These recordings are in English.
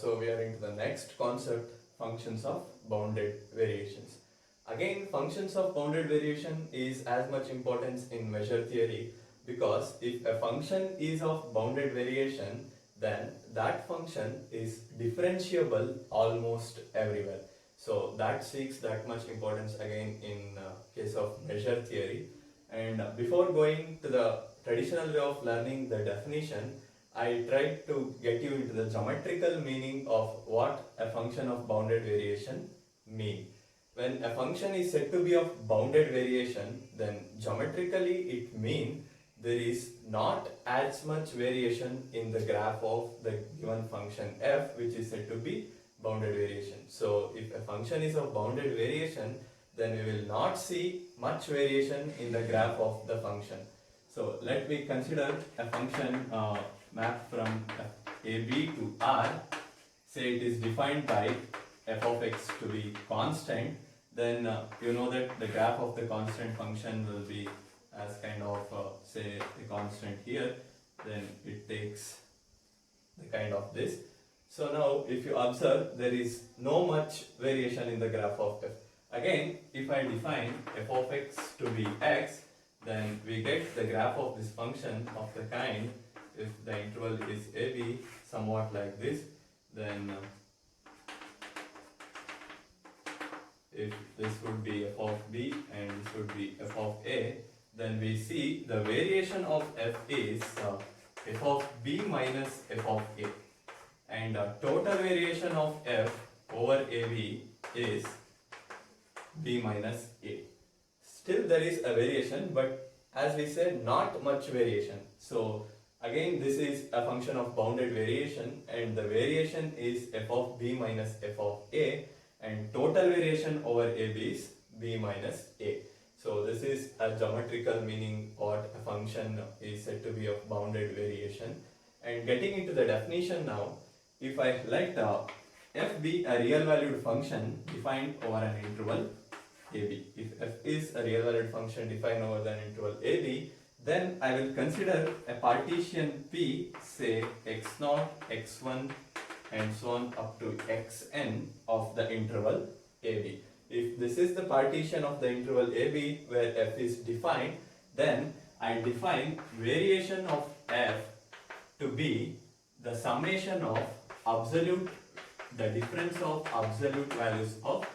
So we are into the next concept, functions of bounded variations. Again, functions of bounded variation is as much importance in measure theory, because if a function is of bounded variation, then that function is differentiable almost everywhere. So that seeks that much importance again in case of measure theory. And before going to the traditional way of learning the definition, I tried to get you into the geometrical meaning of what a function of bounded variation mean. When a function is said to be of bounded variation, then geometrically it means there is not as much variation in the graph of the given function f, which is said to be bounded variation. So if a function is of bounded variation, then we will not see much variation in the graph of the function. So let me consider a function map from ab to r. Say it is defined by f of x to be constant. Then you know that the graph of the constant function will be as kind of say the constant here. Then it takes the kind of this. So now if you observe, there is no much variation in the graph of f. Again, if I define f of x to be x, then we get the graph of this function of the kind, if the interval is ab, somewhat like this. Then if this would be f of b and this would be f of a, then we see the variation of f is f of b minus f of a, and total variation of f over ab is b minus a. Still there is a variation, but as we said, not much variation. So again, this is a function of bounded variation, and the variation is f of b minus f of a, and total variation over ab is b minus a. So this is a geometrical meaning what a function is said to be of bounded variation. And getting into the definition now, if I let f be a real valued function defined over an interval ab, if f is a real valued function defined over an interval ab, then I will consider a partition P, say x0, x1 and so on up to xn of the interval ab. If this is the partition of the interval ab where f is defined, then I define variation of f to be the summation of the difference of absolute values of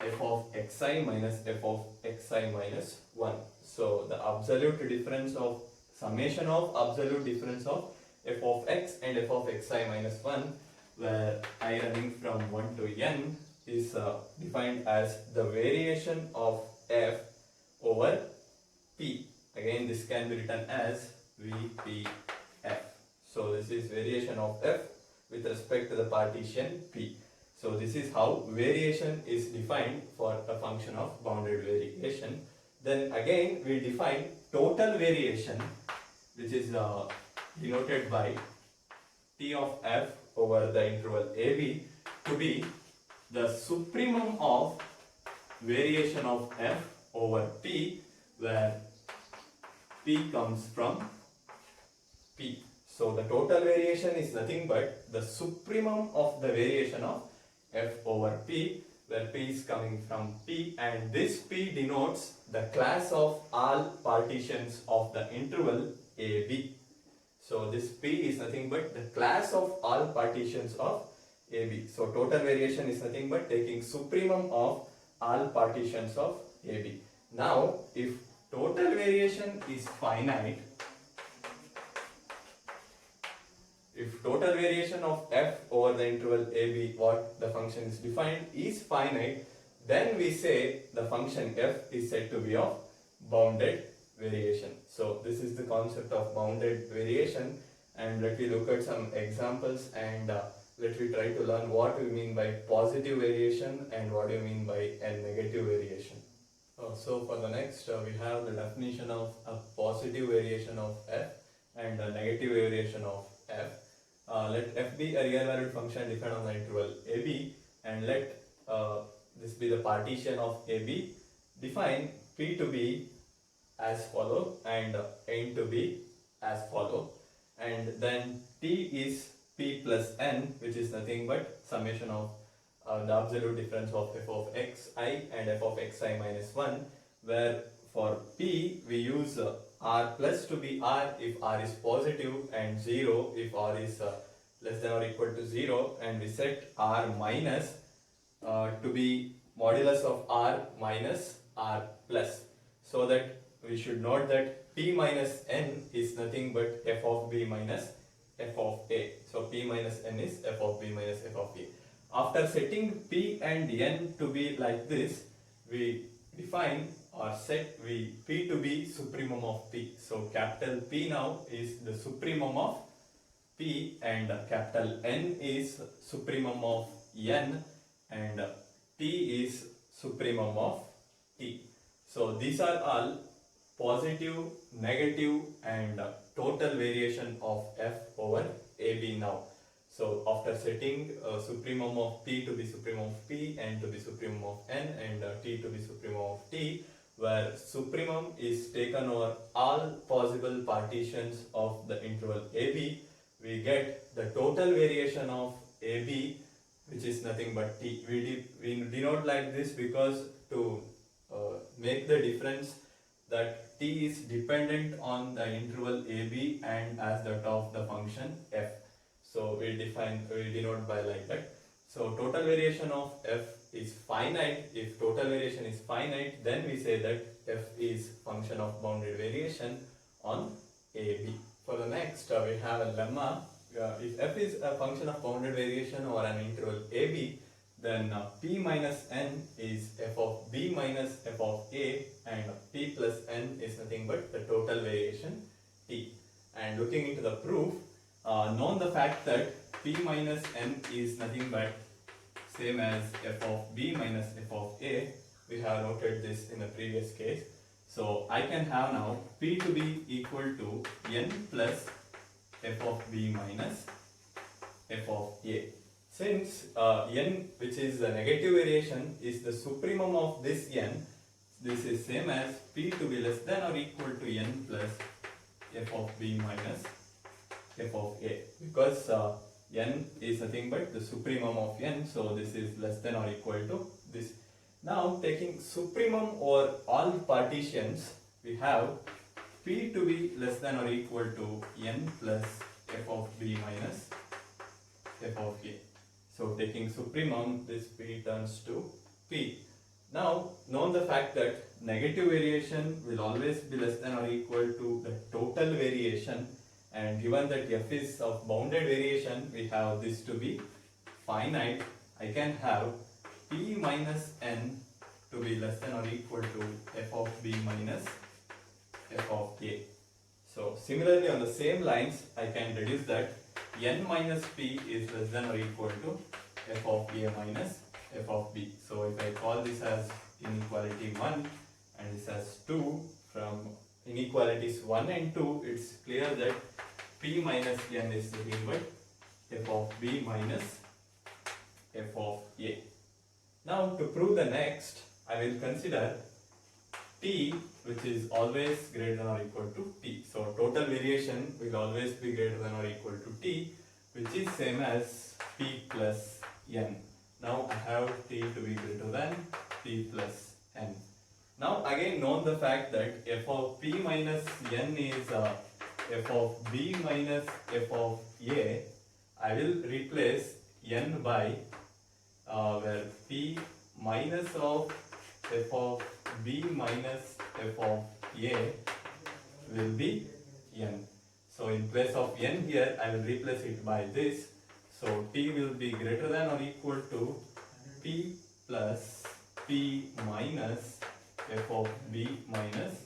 f of xi minus f of xi minus 1. So the absolute difference of summation of absolute difference of f of x and f of xi minus 1, where I running from 1 to n is defined as the variation of f over p. Again, this can be written as vpf. So this is variation of f with respect to the partition p. So this is how variation is defined for a function of bounded variation. Then again we define total variation, which is denoted by T of f over the interval ab, to be the supremum of variation of f over p, where p comes from p. So the total variation is nothing but the supremum of the variation of f over p, where p is coming from p, and this p denotes the class of all partitions of the interval ab. So this p is nothing but the class of all partitions of ab. So total variation is nothing but taking supremum of all partitions of ab. Now if total variation is finite, if total variation of f over the interval ab, what the function is defined, is finite, then we say the function f is said to be of bounded variation. So this is the concept of bounded variation, and let me look at some examples, and let me try to learn what we mean by positive variation and what do you mean by a negative variation. So for the next, we have the definition of a positive variation of f and a negative variation of f. Let f be a real valued function defined on the interval ab, and let this be the partition of ab. Define p to be as follow and n to be as follow, and then t is p plus n, which is nothing but summation of the absolute difference of f of xi and f of xi minus 1, where for p we use r plus to be r if r is positive and 0 if r is less than or equal to 0, and we set r minus to be modulus of r minus r plus, so that we should note that p minus n is nothing but f of b minus f of a. So p minus n is f of b minus f of a. After setting p and n to be like this, we define or set p to be supremum of p. So capital P now is the supremum of p, and capital N is supremum of n, and t is supremum of t. So these are all positive, negative and total variation of f over AB now. So after setting supremum of p to be supremum of p, n to be supremum of n, and t to be supremum of t, where supremum is taken over all possible partitions of the interval AB, we get the total variation of AB, which is nothing but t. We denote like this because to make the difference that t is dependent on the interval AB and as that of the function f. So we denote by like that. So total variation of f is finite. If total variation is finite, then we say that f is function of bounded variation on AB. For the next, we have a lemma. If f is a function of bounded variation over an interval AB, then p minus n is f of b minus f of a, and p plus n is nothing but the total variation t. And looking into the proof, known the fact that p minus n is nothing but same as f of b minus f of a, we have noted this in the previous case. So I can have now p to be equal to n plus f of b minus f of a. Since n, which is the negative variation, is the supremum of this n, this is same as p to be less than or equal to n plus f of b minus f of a, because n is nothing but the supremum of n, so this is less than or equal to this. Now taking supremum over all partitions, we have p to be less than or equal to n plus f of b minus f of a. So taking supremum, this p turns to p. Now, known the fact that negative variation will always be less than or equal to the total variation, and given that f is of bounded variation, we have this to be finite. I can have p minus n to be less than or equal to f of b minus f of a. So similarly on the same lines, I can deduce that n minus p is less than or equal to f of a minus f of b. So if I call this as inequality 1 and this as 2, from inequalities 1 and 2, it's clear that p minus n is nothing but f of b minus f of a. Now to prove the next, I will consider t, which is always greater than or equal to p. So total variation will always be greater than or equal to t, which is same as p plus n. Now I have t to be greater than p plus n. Now again, known the fact that f of p minus n is f of b minus f of a, I will replace n by where p minus of f of b minus f of a will be n. So in place of n here, I will replace it by this. So t will be greater than or equal to p plus p minus f of b minus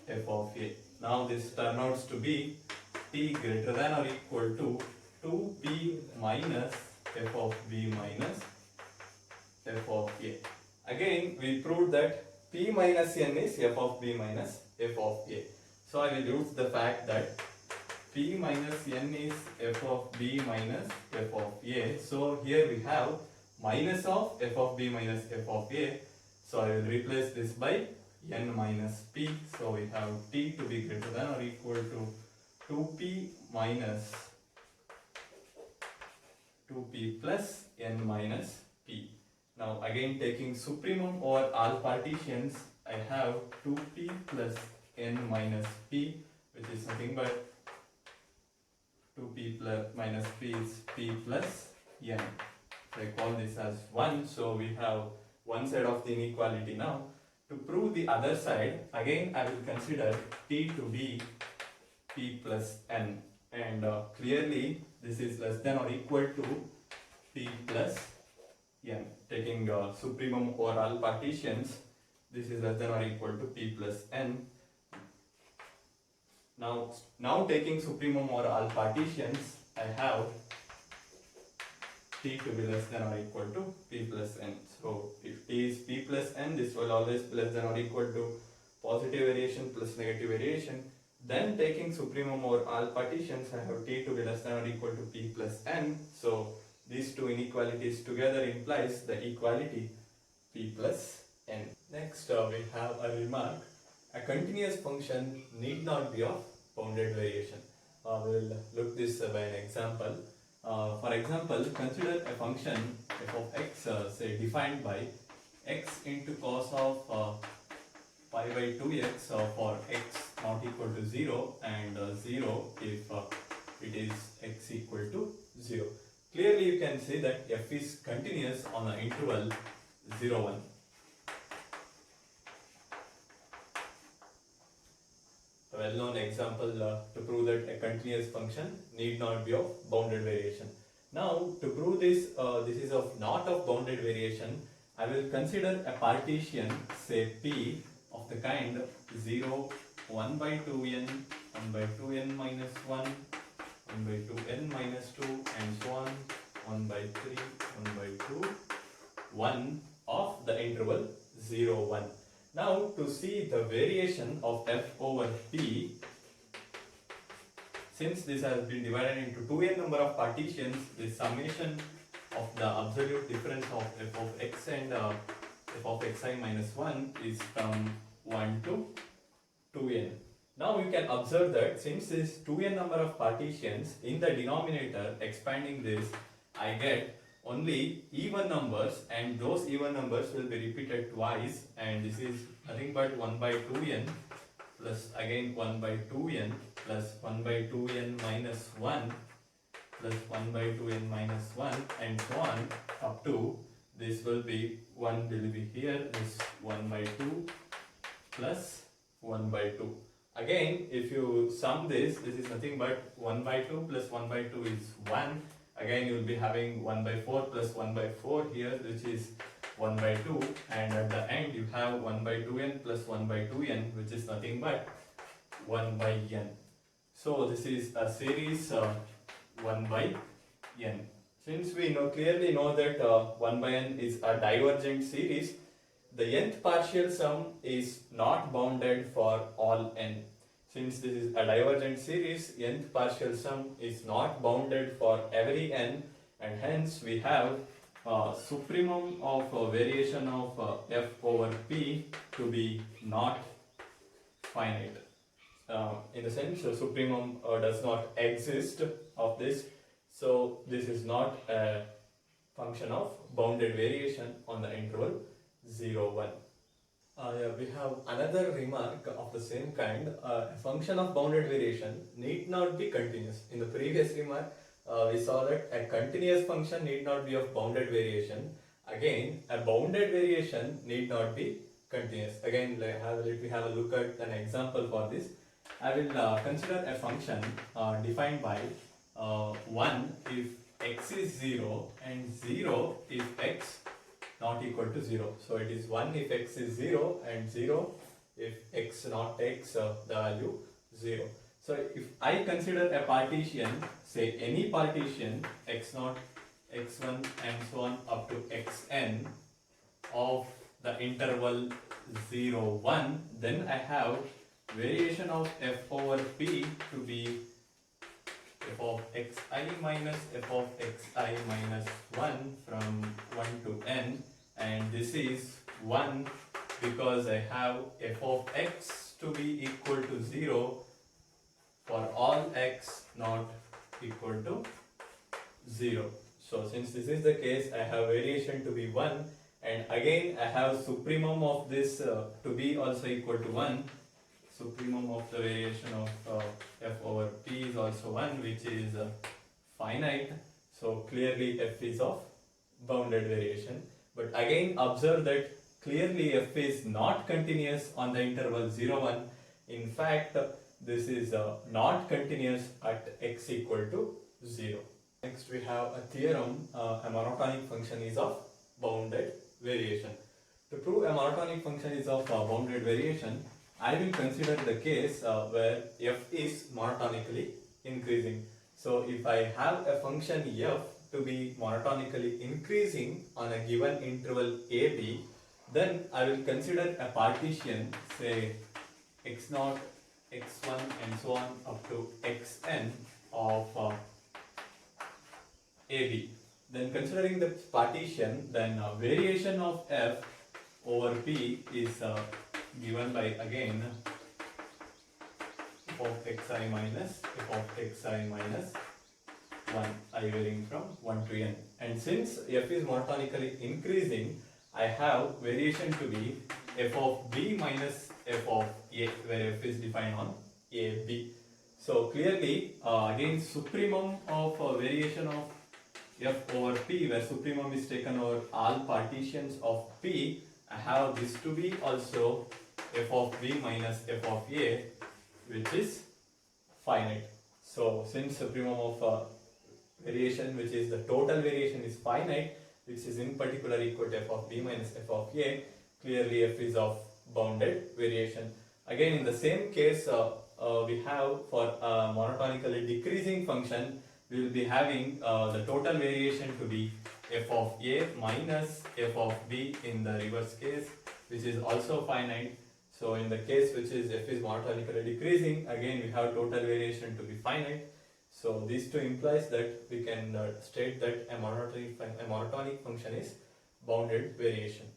f of a. Now this turns out to be t greater than or equal to 2p minus f of b minus f of a. Again, we proved that p minus n is f of b minus f of a. So I will use the fact that p minus n is f of b minus f of a. So here we have minus of f of b minus f of a. So I will replace this by n minus p. So we have t to be greater than or equal to 2p minus 2p plus n minus p. Now again taking supremum over all partitions, I have 2p plus n minus p, which is nothing but 2p plus minus p is p plus n. I call this as 1, so we have one side of the inequality now. To prove the other side, again I will consider t to be p plus n, and clearly this is less than or equal to p plus n. Taking supremum over all partitions, this is less than or equal to p plus n. Now taking supremum over all partitions, I have t to be less than or equal to p plus n. So if t is p plus n, this will always be less than or equal to positive variation plus negative variation. Then taking supremum over all partitions, I have t to be less than or equal to p plus n. So these two inequalities together implies the equality p plus n. Next we have a remark. A continuous function need not be of bounded variation. We will look this by an example. For example, consider a function f of x say defined by x into cos of pi by 2x for x not equal to 0 and 0 if it is x equal to 0. Clearly you can say that f is continuous on the interval 0, 1. A well-known example to prove that a continuous function need not be of bounded variation. Now to prove this, this is of not of bounded variation, I will consider a partition say P of the kind 0, 1 by 2n, 1 by 2n minus 1, 1 by 2n minus 2 and so on, 1 by 3, 1 by 2, 1 of the interval 0, 1. Now to see the variation of f over p, since this has been divided into 2n number of partitions, the summation of the absolute difference of f of x and f of xi minus 1 is from 1 to 2n. Now you can observe that since this 2n number of partitions, in the denominator expanding this, I get only even numbers, and those even numbers will be repeated twice, and this is nothing but 1 by 2n plus again 1 by 2n plus 1 by 2n minus 1 plus 1 by 2n minus 1 and so on up to this will be 1 will be here, this 1 by 2 plus 1 by 2. Again if you sum this, this is nothing but 1 by 2 plus 1 by 2 is 1. Again you will be having 1 by 4 plus 1 by 4 here, which is 1 by 2, and at the end you have 1 by 2n plus 1 by 2n, which is nothing but 1 by n. So this is a series 1 by n. Since we clearly know that 1 by n is a divergent series, the nth partial sum is not bounded for all n. Since this is a divergent series, nth partial sum is not bounded for every n, and hence we have supremum of variation of f over p to be not finite. In the sense, supremum does not exist of this, so this is not a function of bounded variation on the interval 0, 1. We have another remark of the same kind. A function of bounded variation need not be continuous. In the previous remark, we saw that a continuous function need not be of bounded variation. Again, a bounded variation need not be continuous. Again, let me have a look at an example for this. I will consider a function defined by 1 if x is 0 and 0 if x not equal to 0. So it is 1 if x is 0 and 0 if x not takes the value 0. So if I consider a partition, say any partition x0, x1 and so on up to xn of the interval 0, 1, then I have variation of f over p to be f of xi minus f of xi minus 1 from 1 to n, and this is 1 because I have f of x to be equal to 0 for all x not equal to 0. So since this is the case, I have variation to be 1, and again I have supremum of this to be also equal to 1. Supremum of the variation of f over p is also 1, which is finite. So clearly f is of bounded variation. But again observe that clearly f is not continuous on the interval 0, 1. In fact, this is not continuous at x equal to 0. Next we have a theorem, a monotonic function is of bounded variation. To prove a monotonic function is of bounded variation, I will consider the case where f is monotonically increasing. So if I have a function f to be monotonically increasing on a given interval ab, then I will consider a partition, say x0, x1 and so on up to xn of AB. Then considering the partition, then variation of f over p is given by again f of xi minus f of xi minus 1, I varying from 1 to n. And since f is monotonically increasing, I have variation to be f of b minus f of a, where f is defined on ab. So clearly, again supremum of variation of f over p, where supremum is taken over all partitions of p, I have this to be also f of b minus f of a, which is finite. So since supremum of variation, which is the total variation, is finite, which is in particular equal to f of b minus f of a, clearly f is of bounded variation. Again, in the same case, we have for a monotonically decreasing function, we will be having the total variation to be f of a minus f of b in the reverse case, which is also finite. So in the case which is f is monotonically decreasing, again we have total variation to be finite. So these two implies that we can state that a monotonic function is bounded variation.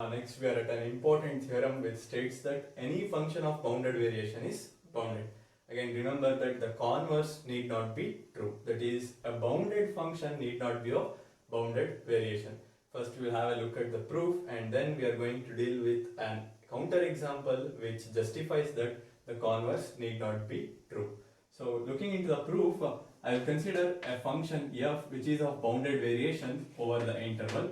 Next we are at an important theorem which states that any function of bounded variation is bounded. Again, remember that the converse need not be true. That is, a bounded function need not be of bounded variation. First we will have a look at the proof, and then we are going to deal with an counter example which justifies that the converse need not be true. So looking into the proof, I will consider a function f which is of bounded variation over the interval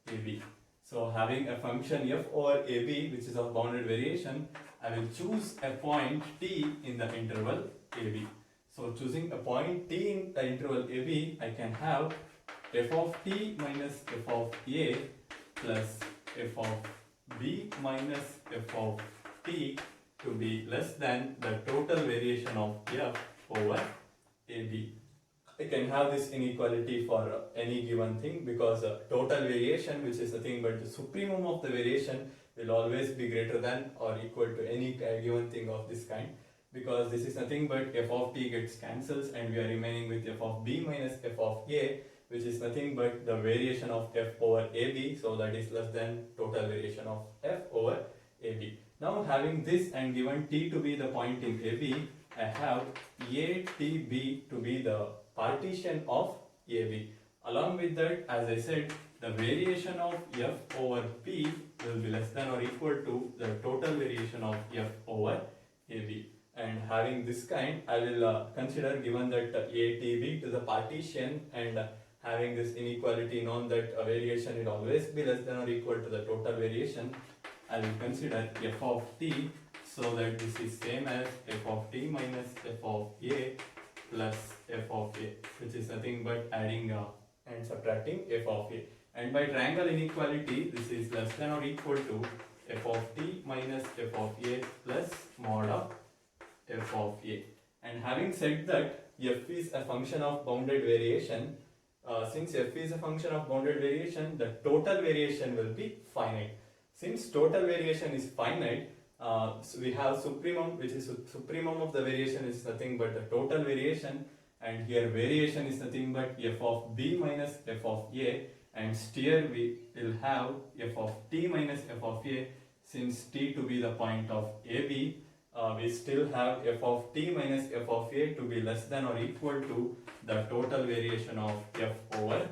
ab. So having a function f over ab which is of bounded variation, I will choose a point t in the interval ab. So choosing a point t in the interval ab, I can have f of t minus f of a plus f of b minus f of t to be less than the total variation of f over ab. I can have this inequality for any given thing, because total variation, which is nothing but the supremum of the variation, will always be greater than or equal to any given thing of this kind, because this is nothing but f of t gets cancels and we are remaining with f of b minus f of a, which is nothing but the variation of f over ab, so that is less than total variation of f over ab. Now having this and given t to be the point in ab, I have a t b to be the partition of ab. Along with that, as I said, the variation of f over p will be less than or equal to the total variation of f over ab. And having this kind, I will consider, given that a t b to the partition and having this inequality known that a variation will always be less than or equal to the total variation, I will consider f of t, so that this is same as f of t minus f of a plus f of a, which is nothing but adding and subtracting f of a. And by triangle inequality, this is less than or equal to f of t minus f of a plus mod of f of a. And having said that f is a function of bounded variation, since f is a function of bounded variation, the total variation will be finite. Since total variation is finite, so we have supremum, which is supremum of the variation is nothing but the total variation, and here variation is nothing but f of b minus f of a, and here we will have f of t minus f of a. Since t to be the point of ab, we still have f of t minus f of a to be less than or equal to the total variation of f over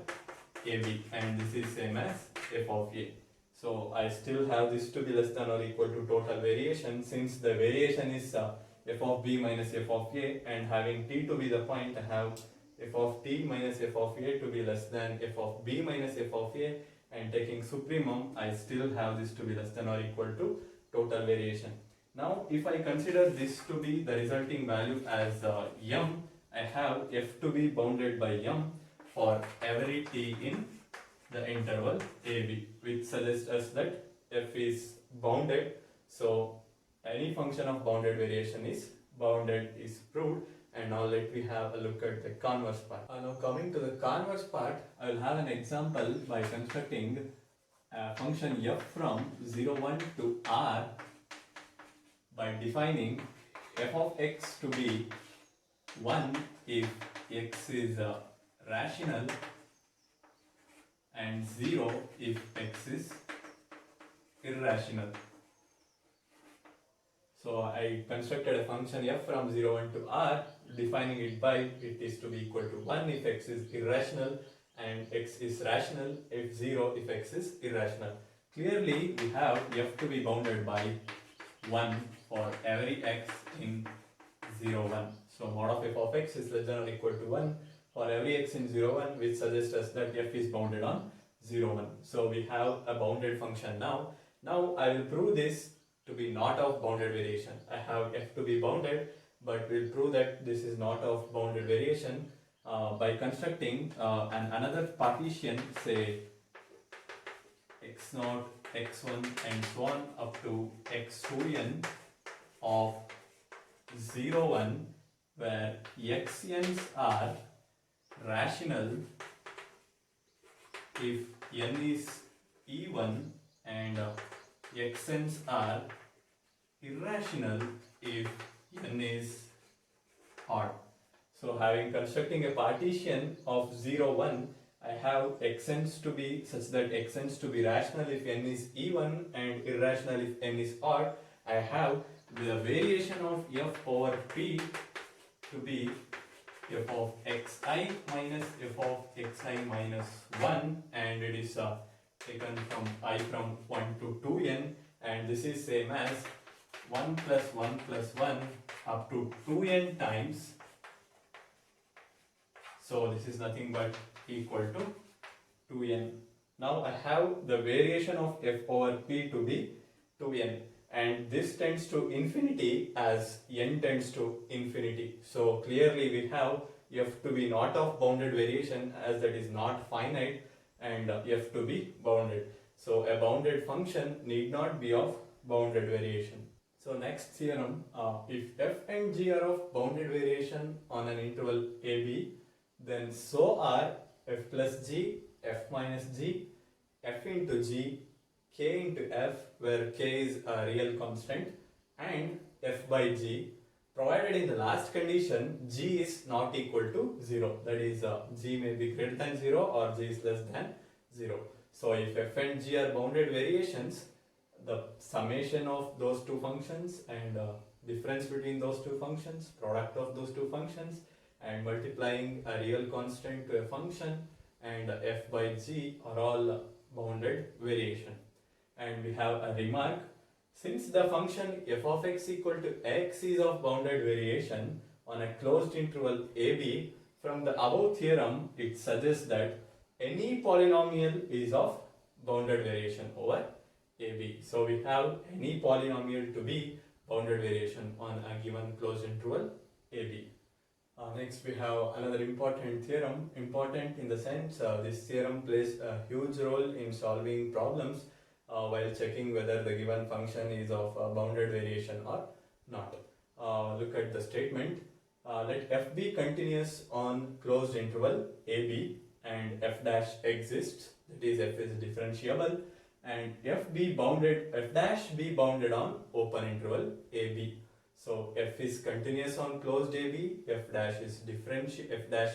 AB, and this is same as f of a. So I still have this to be less than or equal to total variation, since the variation is f of b minus f of a, and having t to be the point, I have f of t minus f of a to be less than f of b minus f of a, and taking supremum, I still have this to be less than or equal to total variation. Now if I consider this to be the resulting value as m, I have f to be bounded by m for every t in the interval AB, which suggests us that f is bounded. So any function of bounded variation is bounded is proved. And now let me have a look at the converse part. Now coming to the converse part, I will have an example by constructing a function f from 0, 1 to r by defining f of x to be 1 if x is rational, and 0 if x is irrational. So I constructed a function f from 0, 1 to r, defining it by it is to be equal to 1 if x is irrational, and x is rational if 0 if x is irrational. Clearly we have f to be bounded by 1 for every x in 0, 1. So mod of f of x is less than or equal to 1 for every x in 0, 1, which suggests us that f is bounded on 0, 1. So we have a bounded function now. Now I will prove this to be not of bounded variation. I have f to be bounded, but we'll prove that this is not of bounded variation by constructing another partition, say x0, x1 and so on up to x2n of 0, 1, where xn's are rational if n is even and xn's are irrational if n is odd. So having constructing a partition of 0, 1, I have xn's to be such that xn's to be rational if n is even and irrational if n is odd. I have the variation of f over p to be f of xi minus f of xi minus 1, and it is taken from I from 1 to 2n, and this is same as 1 plus 1 plus 1 up to 2n times. So this is nothing but equal to 2n. Now I have the variation of f over p to be 2n, and this tends to infinity as n tends to infinity. So clearly we have f to be not of bounded variation, as that is not finite, and f to be bounded. So a bounded function need not be of bounded variation. So next theorem, if f and g are of bounded variation on an interval AB, then so are f plus g, f minus g, f into g, k into f, where k is a real constant, and f by g, provided in the last condition g is not equal to 0. That is, g may be greater than 0 or g is less than 0. So if f and g are bounded variations, the summation of those two functions and difference between those two functions, product of those two functions, and multiplying a real constant to a function, and f by g are all bounded variation. And we have a remark: since the function f of x equal to x is of bounded variation on a closed interval AB, from the above theorem it suggests that any polynomial is of bounded variation over AB. So we have any polynomial to be bounded variation on a given closed interval AB. Next we have another important theorem. Important in the sense this theorem plays a huge role in solving problems while checking whether the given function is of bounded variation or not. Look at the statement. Let f be continuous on closed interval AB and f dash exists, that is f is differentiable, and f dash be bounded on open interval AB. So f is continuous on closed AB, f dash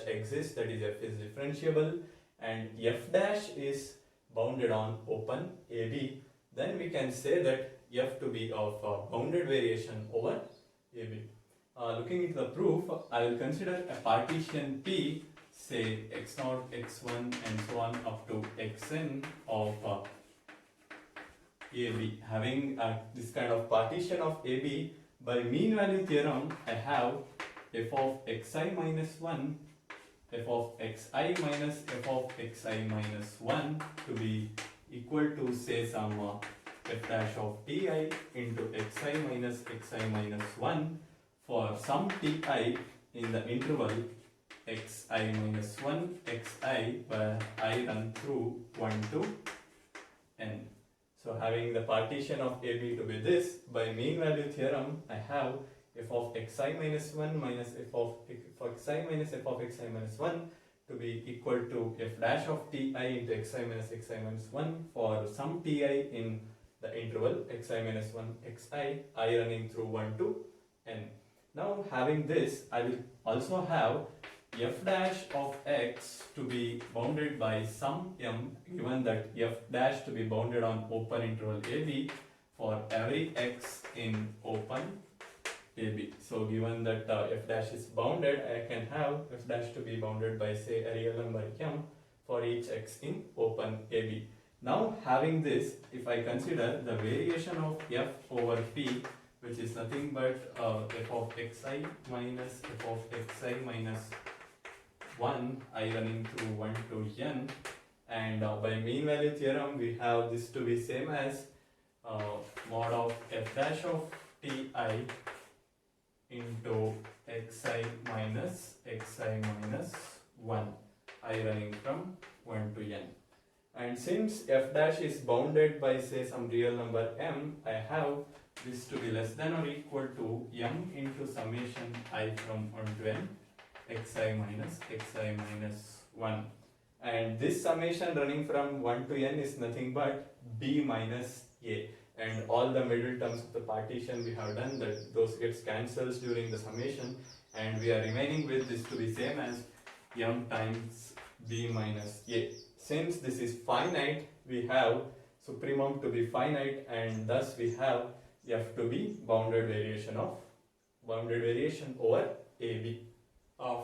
exists, that is f is differentiable, and f dash is bounded on open AB. Then we can say that f to be of bounded variation over AB. Looking into the proof, I will consider a partition P say x0, x1 and so on up to xn of AB. Having this kind of partition of AB, by mean value theorem, I have f of xi minus 1, f of xi minus f of xi minus 1 to be equal to say some f dash of ti into xi minus 1 for some ti in the interval xi minus 1 xi where I run through 1 to n. So having the partition of AB to be this, by mean value theorem, I have f of xi minus 1 minus f of xi minus f of xi minus 1 to be equal to f dash of ti into xi minus 1 for some ti in the interval xi minus 1 xi, I running through 1 to n. Now having this, I will also have f dash of x to be bounded by some m, given that f dash to be bounded on open interval AB for every x in open AB. So given that f dash is bounded, I can have f dash to be bounded by say a real number m for each x in open AB. Now having this, if I consider the variation of f over p, which is nothing but f of xi minus f of xi minus 1, I running through 1 to n, and by mean value theorem we have this to be same as mod of f dash of ti into xi minus 1, I running from 1 to n. And since f dash is bounded by say some real number m, I have this to be less than or equal to m into summation I from 1 to n xi minus 1, and this summation running from 1 to n is nothing but b minus a, and all the middle terms of the partition we have done that those gets cancels during the summation, and we are remaining with this to be same as m times b minus a. Since this is finite, we have supremum to be finite, and thus we have f to be bounded variation over AB.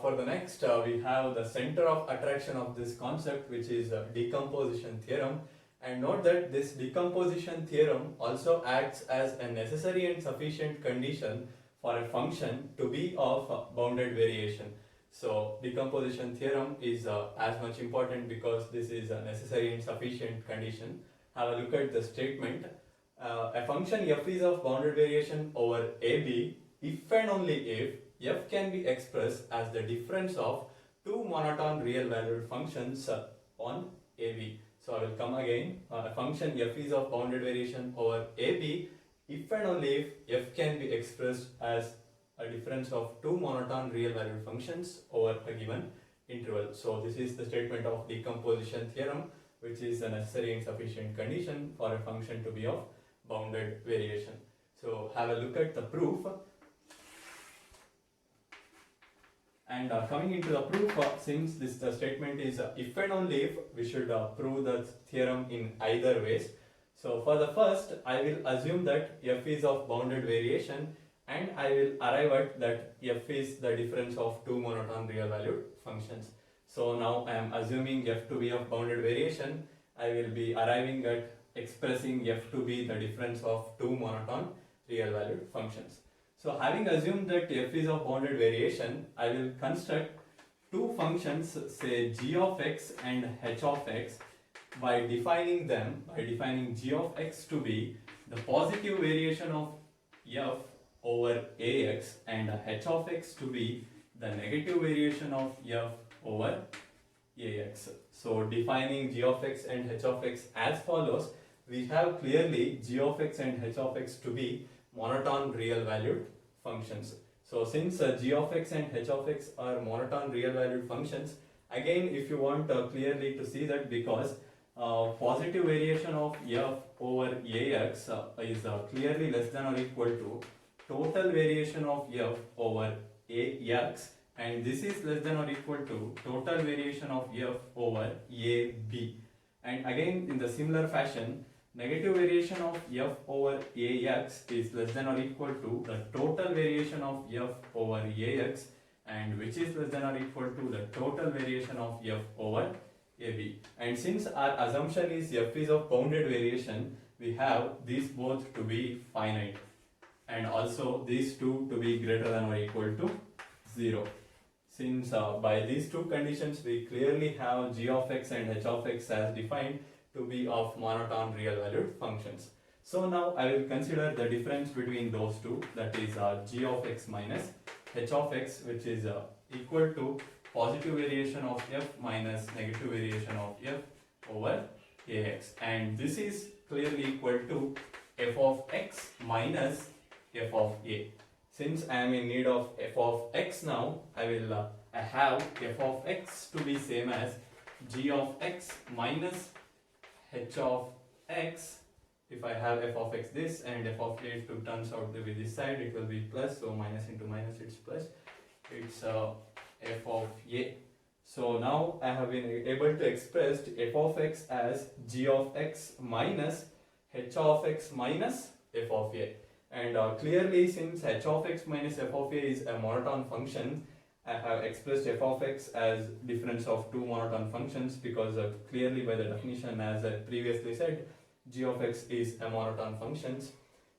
For the next, we have the center of attraction of this concept, which is decomposition theorem. And note that this decomposition theorem also acts as a necessary and sufficient condition for a function to be of bounded variation. So decomposition theorem is as much important because this is a necessary and sufficient condition. Have a look at the statement. A function f is of bounded variation over AB if and only if f can be expressed as the difference of two monotone real valued functions on AB. So I will come again. A function f is of bounded variation over AB if and only if f can be expressed as a difference of two monotone real valued functions over a given interval. So this is the statement of decomposition theorem, which is a necessary and sufficient condition for a function to be of bounded variation. So have a look at the proof. And coming into the proof, since this the statement is if and only if, we should prove the theorem in either ways. So for the first, I will assume that f is of bounded variation, and I will arrive at that f is the difference of two monotone real valued functions. So now I am assuming f to be of bounded variation. I will be arriving at expressing f to be the difference of two monotone real valued functions. So having assumed that f is of bounded variation, I will construct two functions, say g of x and h of x, by defining g of x to be the positive variation of f over ax and h of x to be the negative variation of f over ax. So defining g of x and h of x as follows, we have clearly g of x and h of x to be monotone real valued functions. So since g of x and h of x are monotone real valued functions, again if you want clearly to see that, because positive variation of f over ax is clearly less than or equal to total variation of f over ax, and this is less than or equal to total variation of f over ab. And again in the similar fashion, negative variation of f over ax is less than or equal to the total variation of f over ax, and which is less than or equal to the total variation of f over AB. And since our assumption is f is of bounded variation, we have these both to be finite and also these two to be greater than or equal to 0. Since by these two conditions we clearly have g of x and h of x as defined to be of monotone real valued functions. So now I will consider the difference between those two, that is g of x minus h of x, which is equal to positive variation of f minus negative variation of f over ax, and this is clearly equal to f of x minus f of a. Since I am in need of f of x now, I have f of x to be same as g of x minus h of x. If I have f of x this and f of a to turns out to be this side, it will be plus, so minus into minus it's plus, it's f of a. So now I have been able to express f of x as g of x minus h of x minus f of a. And clearly, since h of x minus f of a is a monotone function, I have expressed f of x as difference of two monotone functions, because clearly by the definition, as I previously said, g of x is a monotone function.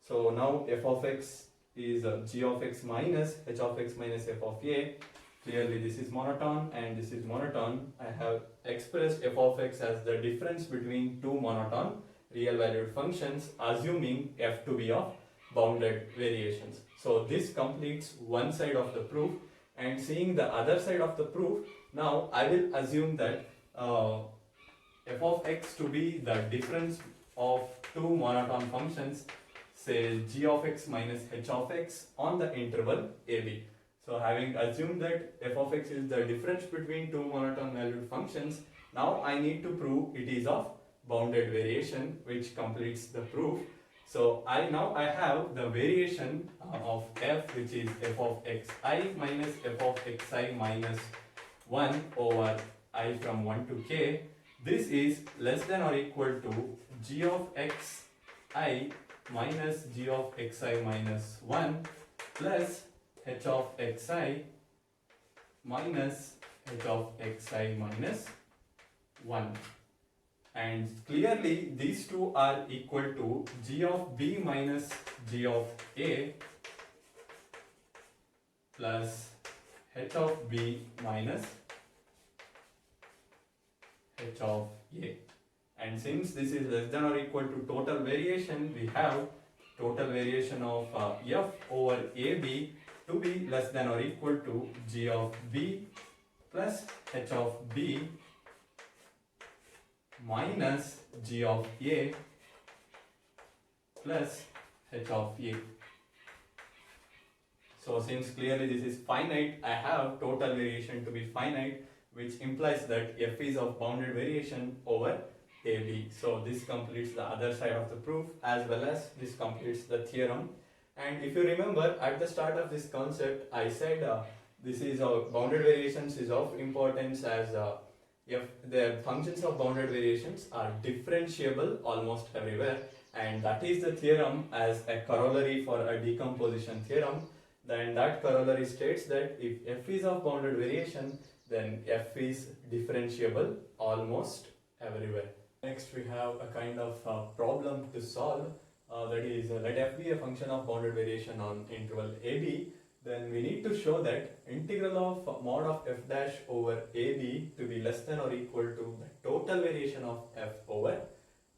So now f of x is g of x minus h of x minus f of a. Clearly this is monotone and this is monotone. I have expressed f of x as the difference between two monotone real valued functions, assuming f to be of bounded variations. So this completes one side of the proof, and seeing the other side of the proof, now I will assume that f of x to be the difference of two monotone functions, say g of x minus h of x on the interval AB. So having assumed that f of x is the difference between two monotone valued functions, now I need to prove it is of bounded variation, which completes the proof. So I have the variation of f, which is f of xi minus f of xi minus 1 over I from 1 to k. This is less than or equal to g of xi minus g of xi minus 1 plus h of xi minus h of xi minus 1. And clearly these two are equal to g of b minus g of a plus h of b minus h of a. And since this is less than or equal to total variation, we have total variation of f over ab to be less than or equal to g of b plus h of b minus g of a plus h of a. So since clearly this is finite, I have total variation to be finite, which implies that f is of bounded variation over AB. So this completes the other side of the proof, as well as this completes the theorem. And if you remember, at the start of this concept, I said this is bounded variations is of importance, as if the functions of bounded variations are differentiable almost everywhere, and that is the theorem as a corollary for a decomposition theorem. Then that corollary states that if f is of bounded variation, then f is differentiable almost everywhere. Next we have a kind of problem to solve, that is let f be a function of bounded variation on interval AB. Then we need to show that integral of mod of f dash over AB to be less than or equal to the total variation of f over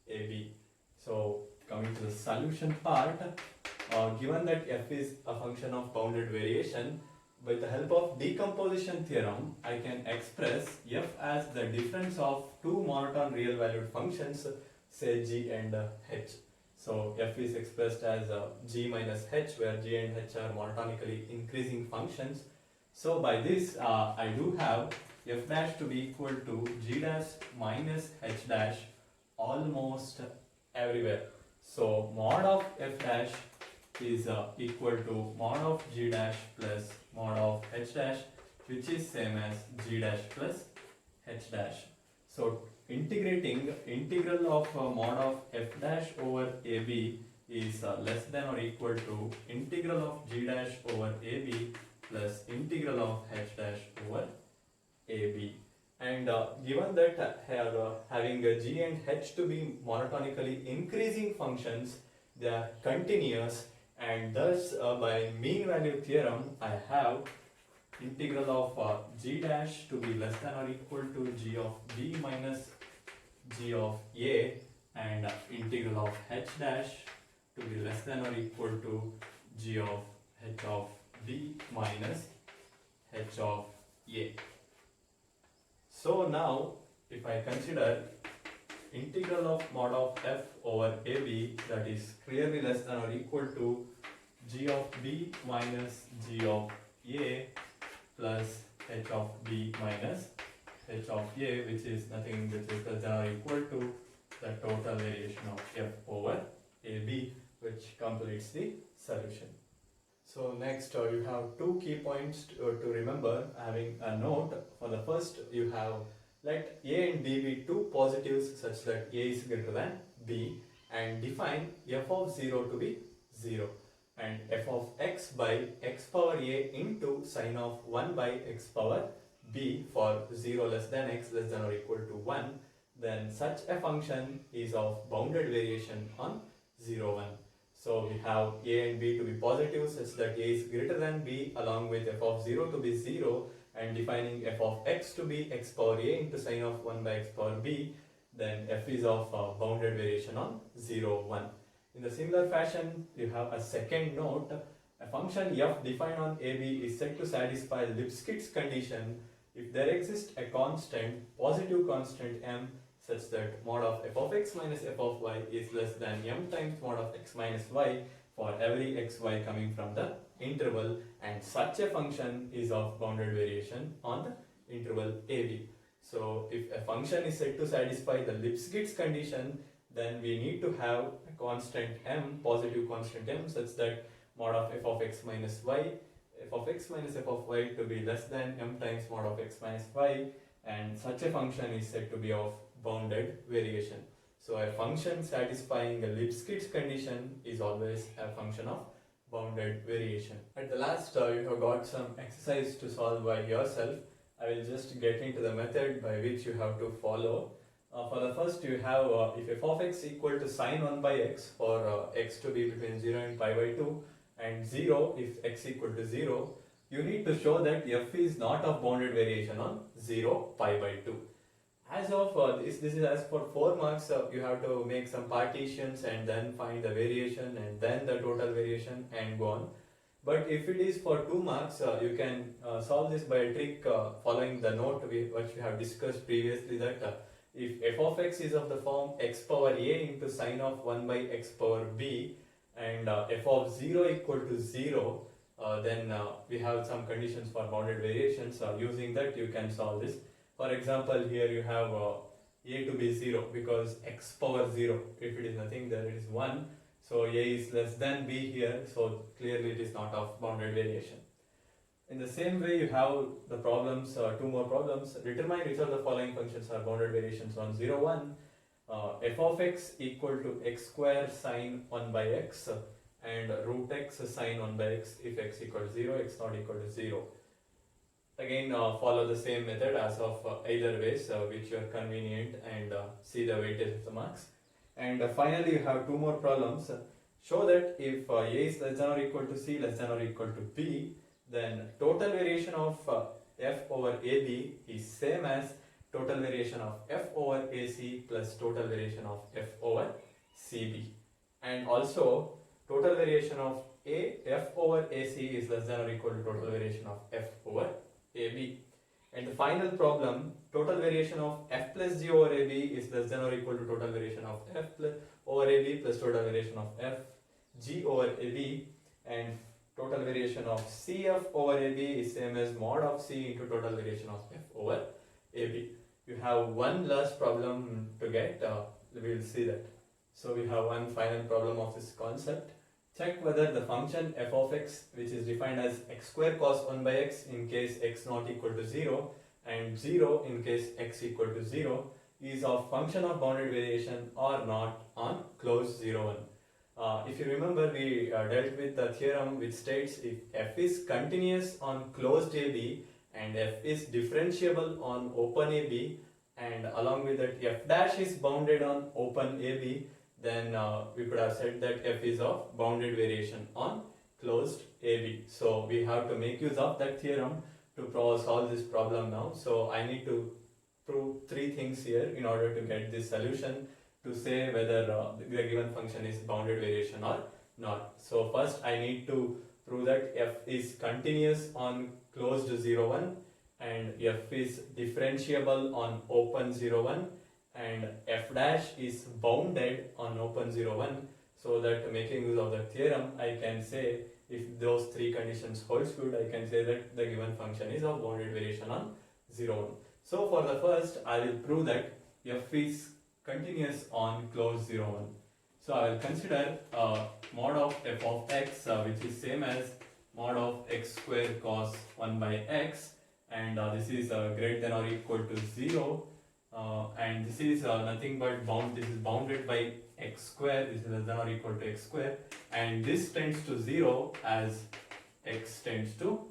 AB. So coming to the solution part, given that f is a function of bounded variation, with the help of decomposition theorem, I can express f as the difference of two monotone real valued functions, say g and h. So f is expressed as g minus h, where g and h are monotonically increasing functions. So by this, I do have f dash to be equal to g dash minus h dash almost everywhere. So mod of f dash is equal to mod of g dash plus mod of h dash, which is same as g dash plus h dash. So integral of mod of f dash over ab is less than or equal to integral of g dash over ab plus integral of h dash over AB. And given that having g and h to be monotonically increasing functions, they are continuous, and thus by mean value theorem I have integral of g dash to be less than or equal to g of b minus g of a, and integral of h dash to be less than or equal to g of h of b minus h of a. So now if I consider integral of mod of f over ab, that is clearly less than or equal to g of b minus g of a plus h of b minus h of a, which is nothing which is less than or equal to the total variation of f over ab, which completes the solution. So next you have two key points to remember, having a note. For the first, you have let a and b be two positives such that a is greater than b, and define f of 0 to be 0, and f of x by x power a into sine of 1 by x power b for 0 less than x less than or equal to 1, then such a function is of bounded variation on 0, 1. So we have a and b to be positive such that a is greater than b, along with f of 0 to be 0, and defining f of x to be x power a into sine of 1 by x power b, then f is of bounded variation on 0, 1. In the similar fashion, you have a second note. A function f defined on ab is said to satisfy Lipschitz condition if there exists a constant, positive constant m, such that mod of f of x minus f of y is less than m times mod of x minus y for every xy coming from the interval, and such a function is of bounded variation on the interval ab. So if a function is said to satisfy the Lipschitz condition, then we need to have a constant m, positive constant m, such that mod of f of x minus y, f of x minus f of y to be less than m times mod of x minus y, and such a function is said to be of bounded variation. So a function satisfying a Lipschitz condition is always a function of bounded variation. At the last, you have got some exercise to solve by yourself. I will just get into the method by which you have to follow. For the first, you have if f of x equal to sine 1 by x for x to be between 0 and pi by 2, and 0 if x equal to 0, you need to show that f is not of bounded variation on 0, pi by 2. As of this is as for 4 marks, you have to make some partitions and then find the variation and then the total variation and go on. But if it is for 2 marks, you can solve this by a trick following the note which we have discussed previously, that if f of x is of the form x power a into sine of 1 by x power b, and f of 0 equal to 0, then we have some conditions for bounded variations. Using that, you can solve this. For example, here you have a to be 0 because x power 0, if it is nothing, then it is 1. So a is less than b here, so clearly it is not of bounded variation. In the same way, you have the problems, 2 more problems. Determine which of the following functions are bounded variations on 0, 1. F of x equal to x square sine 1 by x and root x sine 1 by x if x equal to 0, x not equal to 0. Again, follow the same method as of either ways, which you are convenient, and see the weightage of the marks. And finally, you have 2 more problems. Show that if a is less than or equal to c less than or equal to b, then total variation of f over ab is same as total variation of f over ac plus total variation of f over cb. And also, total variation of f over ac is less than or equal to total variation of f over AB. And the final problem, total variation of f plus g over AB is less than or equal to total variation of f over AB plus total variation of f g over AB, and total variation of cf over AB is same as mod of c into total variation of f over AB. You have one last problem to get, we will see that. So we have one final problem of this concept. Check whether the function f of x, which is defined as x square cos 1 by x in case x not equal to 0 and 0 in case x equal to 0, is of function of bounded variation or not on closed 0, 1. If you remember, we dealt with the theorem which states if f is continuous on closed AB and f is differentiable on open AB, and along with that f dash is bounded on open AB, then we could have said that f is of bounded variation on closed AB. So we have to make use of that theorem to solve this problem now. So I need to prove three things here in order to get this solution to say whether the given function is bounded variation or not. So first I need to prove that f is continuous on closed 0, 1 and f is differentiable on open 0, 1 and f dash is bounded on open 0, 1, so that making use of the theorem I can say if those three conditions holds good, I can say that the given function is of bounded variation on 0, 1. So for the first I will prove that f is continuous on closed 0, 1. So I will consider mod of f of x which is same as mod of x square cos 1 by x, and this is greater than or equal to 0, and this is nothing but this is bounded by x square, this is less than or equal to x square, and this tends to 0 as x tends to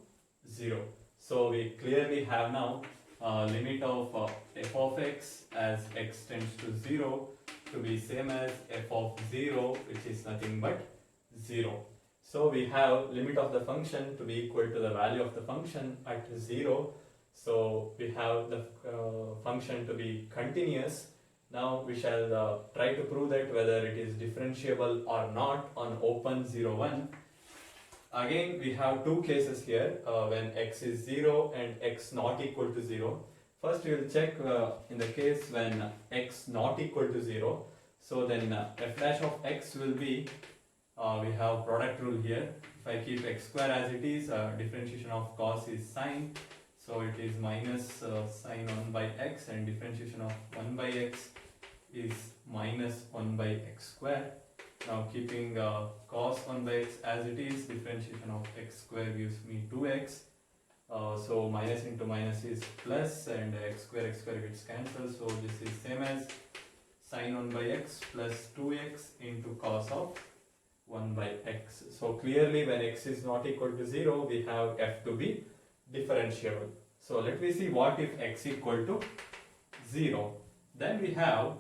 0. So we clearly have now limit of f of x as x tends to 0 to be same as f of 0, which is nothing but 0. So we have limit of the function to be equal to the value of the function at 0. So we have the function to be continuous. Now we shall try to prove that whether it is differentiable or not on open 0, 1. Again we have two cases here when x is 0 and x not equal to 0. First we will check in the case when x not equal to 0. So then f dash of x will be, we have product rule here. If I keep x square as it is, differentiation of cos is sine. So it is minus sine 1 by x, and differentiation of 1 by x is minus 1 by x square. Now keeping cos 1 by x as it is, differentiation of x square gives me 2x. So minus into minus is plus, and x square gets cancelled. So this is same as sine 1 by x plus 2x into cos of 1 by x. So clearly when x is not equal to 0, we have f to be differentiable. So let me see what if x equal to 0. Then we have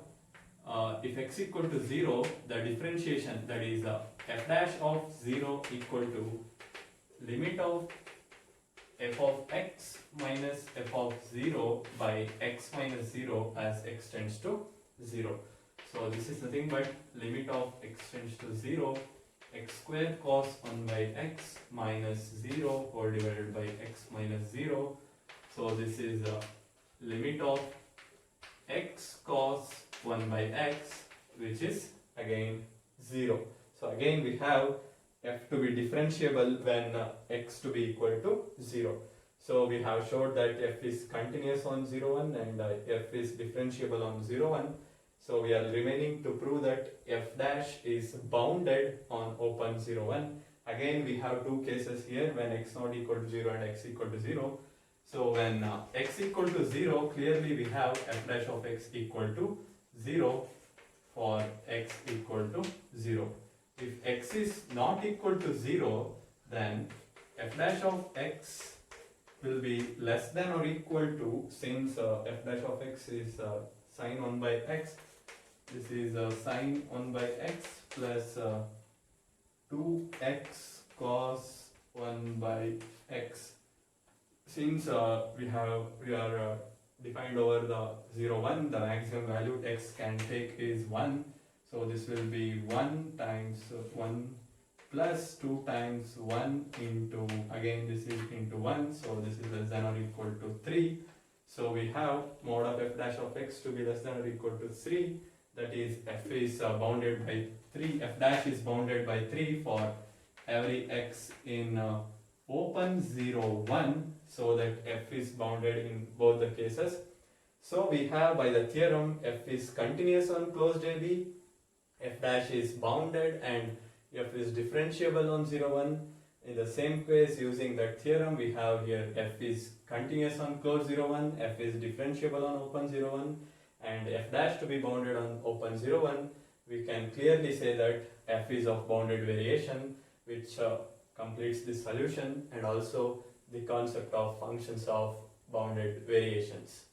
if x equal to 0, the differentiation, that is f dash of 0 equal to limit of f of x minus f of 0 by x minus 0 as x tends to 0. So this is nothing but limit of x tends to 0, x square cos 1 by x minus 0 whole divided by x minus 0. So this is limit of x cos 1 by x, which is again 0. So again we have f to be differentiable when x to be equal to 0. So we have showed that f is continuous on 0, 1 and f is differentiable on 0, 1. So we are remaining to prove that f dash is bounded on open 0, 1. Again we have two cases here when x not equal to 0 and x equal to 0. So when x equal to 0, clearly we have f dash of x equal to 0 for x equal to 0. If x is not equal to 0, then f dash of x will be less than or equal to, since f dash of x is sine 1 by x, this is sine 1 by x plus 2x cos 1 by x. Since we are defined over the 0, 1, the maximum value x can take is 1. So this will be 1 times 1 plus 2 times 1 into, again this is into 1, so this is less than or equal to 3. So we have mod of f dash of x to be less than or equal to 3, that is f is bounded by 3, f dash is bounded by 3 for every x in open 0, 1, so that f is bounded in both the cases. So we have by the theorem f is continuous on closed AB, f dash is bounded, and f is differentiable on 0, 1. In the same case, using that theorem, we have here f is continuous on closed 0, 1, f is differentiable on open 0, 1, and f dash to be bounded on open 0, 1. we can clearly say that f is of bounded variation, which completes the solution, and also the concept of functions of bounded variations.